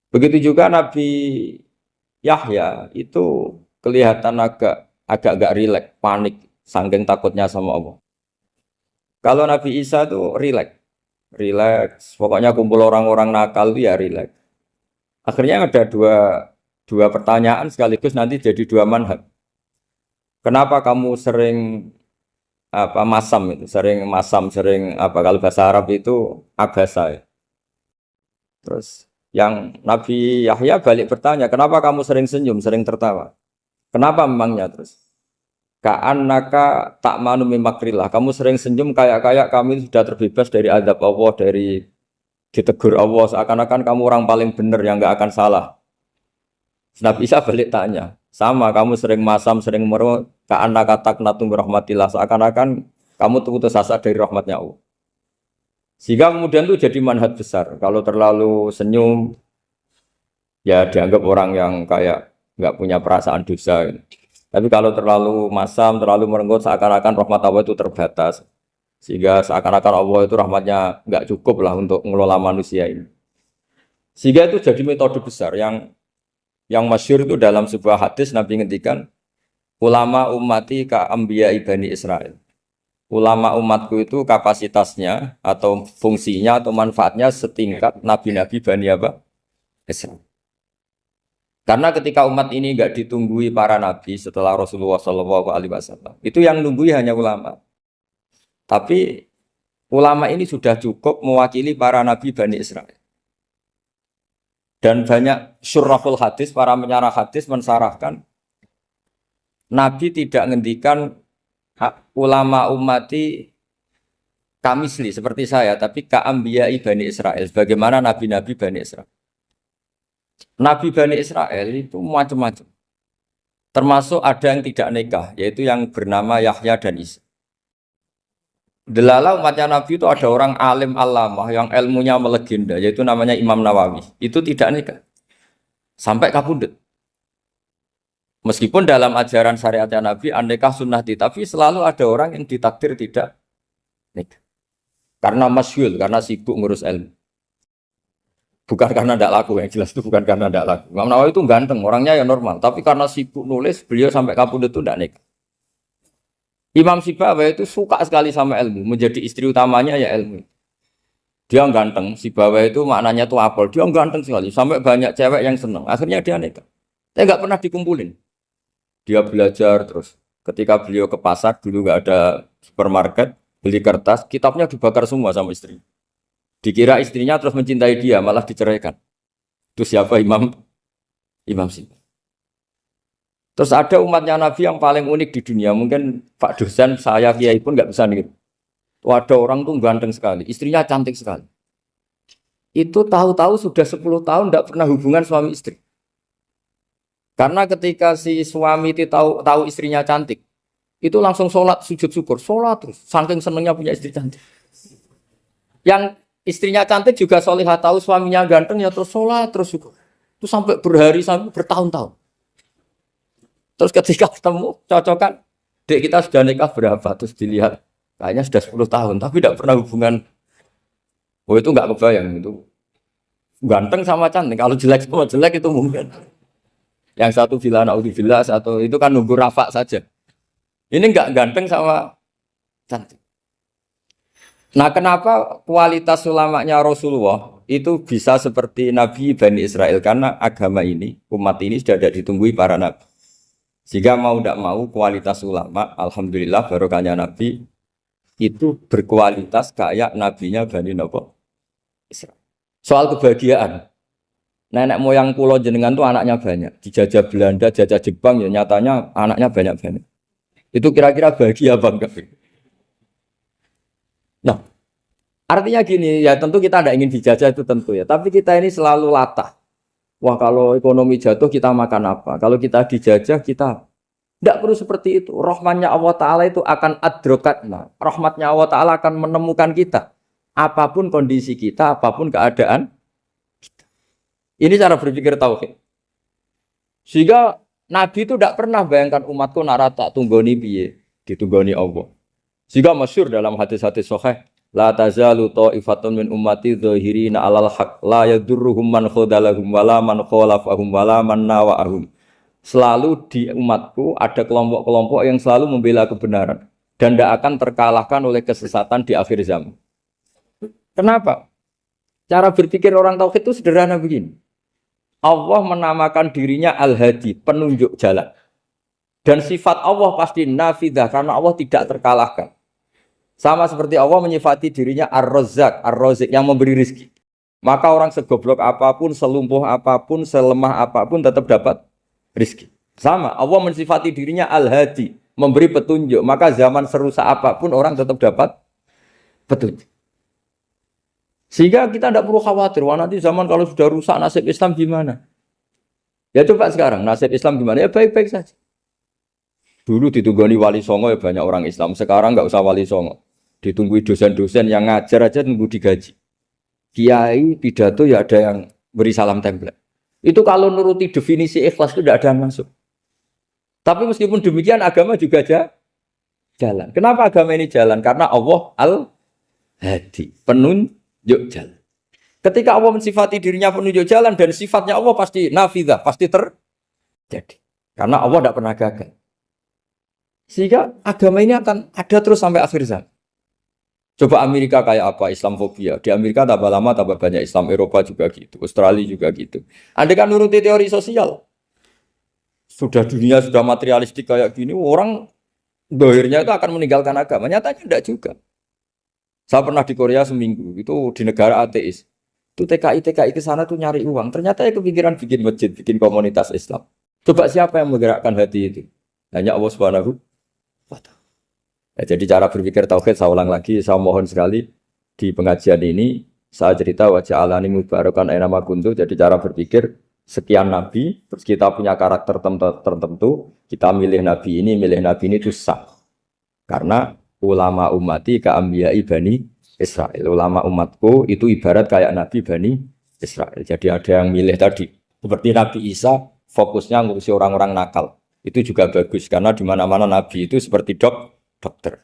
Begitu juga Nabi Yahya itu kelihatan agak rileks, panik, saking takutnya sama Allah. Kalau Nabi Isa itu rileks. Pokoknya kumpul orang-orang nakal itu ya rileks. Akhirnya ada dua pertanyaan sekaligus nanti jadi dua manhaj. Kenapa kamu sering sering kalau bahasa Arab itu abasa ya. Terus yang Nabi Yahya balik bertanya, kenapa kamu sering senyum, sering tertawa? Kenapa memangnya terus? Ka'annaka ta'manu min makrillah. Kamu sering senyum kayak kami sudah terbebas dari azab Allah, dari ditegur Allah, seakan-akan kamu orang paling benar yang enggak akan salah. Nabi Isa balik tanya, sama kamu sering masam, sering merut, ka'annaka taqnatu min rahmatillah, seakan-akan kamu putus asa dari rahmatnya Allah. Sehingga kemudian itu jadi manhaj besar. Kalau terlalu senyum, ya dianggap orang yang kayak nggak punya perasaan dosa. Tapi kalau terlalu masam, terlalu merenggut, seakan-akan rahmat Allah itu terbatas. Sehingga seakan-akan Allah itu rahmatnya nggak cukup lah untuk mengelola manusia ini. Sehingga itu jadi metode besar yang masyhur itu dalam sebuah hadis Nabi ngendikan, ulama ummati ka ambiya ibani Israel. Ulama umatku itu kapasitasnya atau fungsinya atau manfaatnya setingkat nabi-nabi Bani apa? Israel. Karena ketika umat ini enggak ditunggui para nabi setelah Rasulullah SAW, itu yang nunggui hanya ulama. Tapi ulama ini sudah cukup mewakili para nabi Bani Israel. Dan banyak syurahul hadis, para menyarah hadis mensarahkan Nabi tidak ngendikan ulama ummati kamisli seperti saya, tapi ka'ambiyai Bani Israel, bagaimana nabi-nabi Bani Israel. Nabi Bani Israel itu macam-macam. Termasuk ada yang tidak nikah, yaitu yang bernama Yahya dan Isa. Delala umatnya Nabi itu ada orang alim alamah yang ilmunya melegenda, yaitu namanya Imam Nawawi. Itu tidak nikah. Sampai kabudut. Meskipun dalam ajaran syariatnya Nabi, an-nikah sunnati, tapi selalu ada orang yang ditakdir tidak nikah. Karena masyhul, karena sibuk ngurus ilmu. Bukan karena tidak laku, yang jelas itu bukan karena tidak laku. Imam Nawawi itu ganteng, orangnya ya normal. Tapi karena sibuk nulis, beliau sampai kabudut itu tidak nikah. Imam Sibawayh itu suka sekali sama ilmu, menjadi istri utamanya ya ilmu. Dia ganteng, Sibawayh itu maknanya tuh apel, dia ganteng sekali, sampai banyak cewek yang senang. Akhirnya dia nikah. Tapi nggak pernah dikumpulin. Dia belajar terus. Ketika beliau ke pasar, dulu nggak ada supermarket, beli kertas, kitabnya dibakar semua sama istri. Dikira istrinya terus mencintai dia, malah diceraikan. Itu siapa Imam Sibawayh. Terus ada umatnya Nabi yang paling unik di dunia. Mungkin Pak dosen, saya kiai pun nggak bisa nih. Ada orang tuh ganteng sekali, istrinya cantik sekali. Itu tahu-tahu sudah 10 tahun tidak pernah hubungan suami istri. Karena ketika si suami itu tahu istrinya cantik, itu langsung sholat sujud syukur, sholat terus. Saking senengnya punya istri cantik. Yang istrinya cantik juga solihah, tahu suaminya ganteng ya terus sholat terus syukur. Itu sampai berhari sampai bertahun-tahun. Terus ketika ketemu cocokan, dek kita sudah nikah berapa? Terus dilihat, kayaknya sudah 10 tahun, tapi tidak pernah hubungan. Oh itu nggak kebayang itu. Ganteng sama cantik, kalau jelek sama jelek itu mungkin. Yang satu villa naudzubillah, satu itu kan nunggu rafa saja. Ini nggak ganteng sama cantik. Nah kenapa kualitas ulamanya Rasulullah itu bisa seperti Nabi Bani Israel? Karena agama ini, umat ini sudah ada ditunggui para nabi. Jika mau tidak mau kualitas ulama, alhamdulillah barokahnya Nabi itu berkualitas kayak nabinya Bani Israel. Soal kebahagiaan, nenek moyang pulau jenengan tuh anaknya banyak, dijajah Belanda, jajah Jepang ya nyatanya anaknya banyak. Itu kira-kira bahagia apa enggak? Nah, artinya gini ya tentu kita tidak ingin dijajah itu tentu ya, tapi kita ini selalu latah. Wah kalau ekonomi jatuh kita makan apa? Kalau kita dijajah kita tidak perlu seperti itu. Rahmatnya Allah Ta'ala itu akan adrokatna. Rahmatnya Allah Ta'ala akan menemukan kita. Apapun kondisi kita, apapun keadaan kita. Ini cara berpikir tauhid. Sehingga Nabi itu tidak pernah bayangkan umatku narata tunggoni piye, ditunggoni Allah. Sehingga masyhur dalam hadis-hadis sahih, la tazalu ta'ifatun min ummati dzahirina 'alal haq la yadurruhum man khadalahum wala man khalafahum wala man nawa'ahum. Selalu di umatku ada kelompok-kelompok yang selalu membela kebenaran dan tidak akan terkalahkan oleh kesesatan di akhir zaman. Kenapa? Cara berpikir orang tauhid itu sederhana begini. Allah menamakan dirinya Al-Hadi, penunjuk jalan. Dan sifat Allah pasti nafidah karena Allah tidak terkalahkan. Sama seperti Allah menyifati dirinya Ar-Razzaq, Ar-Razik yang memberi rizki. Maka orang segoblok apapun, selumpuh apapun, selemah apapun tetap dapat rizki. Sama, Allah mensifati dirinya Al-Hadi, memberi petunjuk. Maka zaman serusak apapun orang tetap dapat petunjuk. Sehingga kita tidak perlu khawatir, wah nanti zaman kalau sudah rusak nasib Islam gimana? Ya coba sekarang, nasib Islam gimana? Ya baik-baik saja. Dulu ditunggoni wali songo ya banyak orang Islam, sekarang nggak usah wali songo. Ditunggu dosen-dosen yang ngajar aja tunggu digaji. Kiai pidato ya ada yang beri salam template. Itu kalau nuruti definisi ikhlas itu tidak ada yang masuk. Tapi meskipun demikian agama juga jalan. Kenapa agama ini jalan? Karena Allah Al-Hadi, penunjuk jalan. Ketika Allah mensifati dirinya penunjuk jalan dan sifatnya Allah pasti nafidah, pasti terjadi. Karena Allah tidak pernah gagal. Sehingga agama ini akan ada terus sampai akhir zaman. Coba Amerika kayak apa, Islamofobia. Di Amerika tambah lama tambah banyak Islam, Eropa juga gitu, Australia juga gitu. Anda kan nuruti teori sosial. Sudah dunia sudah materialistik kayak gini, orang dohirnya itu akan meninggalkan agama. Nyatanya tidak juga. Saya pernah di Korea seminggu, itu di negara ateis. Itu TKI ke sana tuh nyari uang. Ternyata ya kepikiran bikin masjid, bikin komunitas Islam. Coba siapa yang menggerakkan hati itu? Hanya Allah Subhanahu wa Ta'ala. Ya, jadi cara berpikir tauhid saya ulang lagi, saya mohon sekali di pengajian ini saya cerita wajah alani mubarakan aina ma kuntu. Jadi cara berpikir sekian nabi, terus kita punya karakter tertentu, kita milih nabi ini itu sah. Karena ulama ummati ka ambiyai bani Israel. Ulama umatku itu ibarat kayak nabi bani Israel. Jadi ada yang milih tadi. Seperti Nabi Isa fokusnya ngurusi orang-orang nakal. Itu juga bagus karena di mana-mana nabi itu seperti dokter.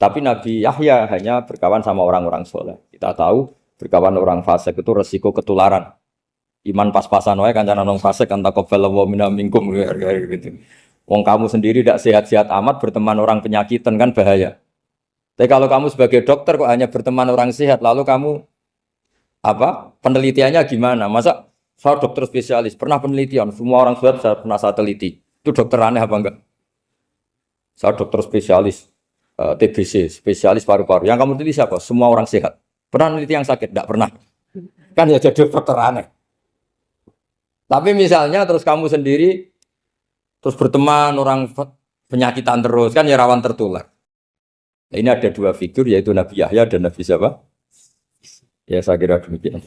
Tapi Nabi Yahya hanya berkawan sama orang-orang soleh. Kita tahu berkawan orang fasik itu resiko ketularan. Iman pas-pasan wae kancane nang fasik kan taqabbalallahu minna minkum gitu. Wong kamu sendiri tidak sehat-sehat amat berteman orang penyakitan kan bahaya. Tapi kalau kamu sebagai dokter kok hanya berteman orang sehat, lalu kamu penelitiannya gimana? Masa saya dokter spesialis pernah penelitian, semua orang sehat saya pernah saya teliti. Itu dokter aneh apa enggak? Saya dokter spesialis TBC, spesialis paru-paru. Yang kamu teliti siapa? Semua orang sehat. Pernah meneliti yang sakit? Tidak pernah. Kan ya jadi dokter aneh. Tapi misalnya terus kamu sendiri terus berteman orang penyakitan terus kan ya rawan tertular. Nah, ini ada dua figur yaitu Nabi Yahya dan Nabi siapa? Ya saya kira demikian.